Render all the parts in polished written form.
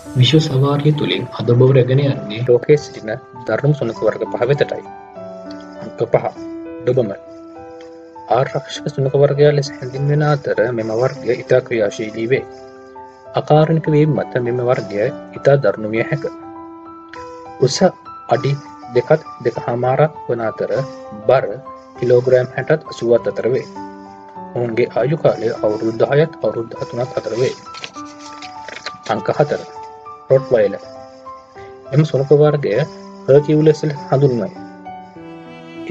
විශ්ව සවාරිය තුළින් අද බව රැගෙන යන්නේ ලෝකයේ සිටින දරුණු සුනඛ වර්ග පහ වෙතටයි. අංක 5. ඩොබර්මන්. ආරක්ෂක සුනඛ වර්ගයා ලෙස හැඳින්වෙන අතර මෙම වර්ගය ඉතා ක්‍රියාශීලී වේ. අකාරණික වීම මත මෙම වර්ගය ඉතා දරුණු විය හැක. උස අඩි 2.5 වන අතර බර කිලෝග්‍රෑම් 60ත් 80ත් අතර වේ. ඔවුන්ගේ ආයු කාලය අවුරුදු 10ත් අවුරුදු 13ත් අතර වේ. අංක 4. රොට්වයිලර්. එම සුනඛ වර්ගය හර්කියුලස් ලෙස හඳුන්වයි.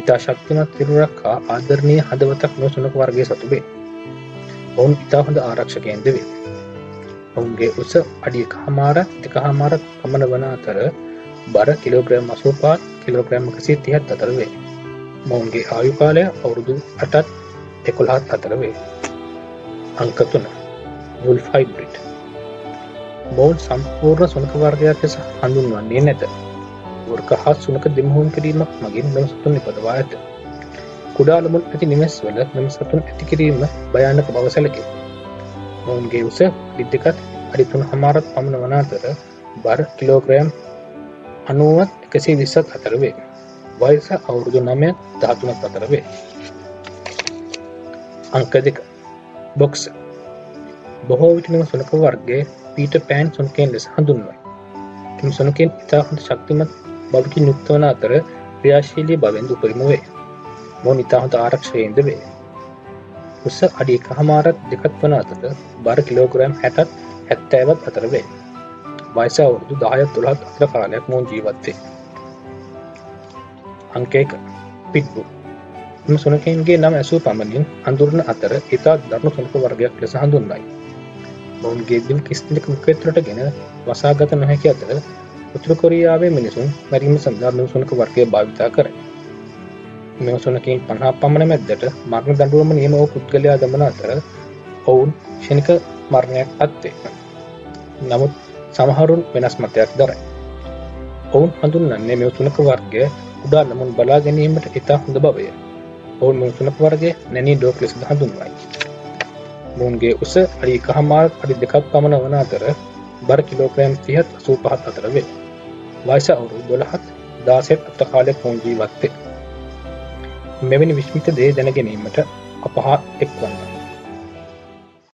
ඉතා ශක්තිමත් සිරුරක් හා ආදරණීය හදවතක් මෙම සුනඛ වර්ගයේ සතු වේ. ඔවුන් ඉතා හොඳ ආරක්ෂකයන්ද වේ. ඔවුන්ගේ උස අඩි 1.5 පමණ වන අතර බර කිලෝග්‍රෑම් 85 කිලෝග්‍රෑම් 130ත් අතර වේ. ඔවුන්ගේ ආයු කාලය අවුරුදු 8ත් 11ත් අතර වේ. අංක 3. Wolf hybrid. මොවුන් සම්පූර්ණ සුනඛ වර්ගයක් ලෙස හඳුන්වන්නේ නැත. වර්ග හා සුනඛ දෙමුහුන් කිරීමක් මගින් මෙම සතුන් නිපදවා ඇත. කුඩා ළමුන් ඇති නිවෙස්වල මෙම සතුන් ඇති කිරීම භයානක බව සැලකේ. ඔවුන්ගේ උස අඩි 2ත් අඩි 3.5ත් පමණ වන අතර බර කිලෝග්‍රෑම් 90ත් 120ත් අතර වේ. වයස අවුරුදු 9ත් 13ත් අතර වේ. අංක 2. බොක්සර්. බොහෝ විට මෙම සුනඛ වර්ගයේ පීටර් පෑන් සුනඛයන් ලෙස හඳුන්වයි. එම සුනඛයන් ඉතා හොඳ ශක්තිමත් බවකින් යුක්ත වන අතර ක්‍රියාශීලී බවෙන් උපරිම වේ. මොවුන් ඉතා හොඳ ආරක්ෂකයින්ද වේ. උස අඩි 1.5ත් 2ත් වන අතර බර කිලෝග්‍රෑම් 60ත් 70ත් අතර වේ. වයස අවුරුදු 10ත් 12ත් අතර කාලයක් මොවුන් ජීවත් වේ. අංක 1. පිට්බුල්. එම සුනඛයන්ගේ නම ඇසූ පමණින් හඳුන්වන අතර ඉතා දරුණු සුනඛ වර්ගයක් ලෙස හඳුන්වයි. මොවුන්ගේ දිල් කිස්නෙක මුඛයට ගෙන වසාගත නොහැකි අතර උතුරු කොරියාවේ මිනිසුන් මැරීම සඳහා මෙම සුනඛ වර්ගය භාවිතා කරයි. මෙම සුනඛයින් 50 පමණ මැද්දට මරණ දඬුවම නියම වූ පුද්ගලයා දමන අතර ඔවුන් ක්ෂණික මරණයක් පත්වේ. නමුත් සමහරුන් වෙනස් මතයක් දරයි. ඔවුන් හඳුන්වන්නේ මෙම සුනඛ වර්ගය කුඩා ළමුන් බලා ගැනීමට ඉතා හොඳ බවය. ඔවුන් මෙම සුනඛ වර්ගය නැනී ඩොග් ලෙස හඳුන්වයි. මොවුන්ගේ උස අඩි 1.5ත් අඩි 2ක් පමණ වන අතර බර කිලෝග්‍රෑම් 30ත් 85ත් අතර වේ. වයස අවුරුදු 12ත් 16ත් අතර කාලයක් මොවුන් ජීවත් වේ. මෙවැනි විස්මිත දේ දැන ගැනීමට අප හා එක්වන්න.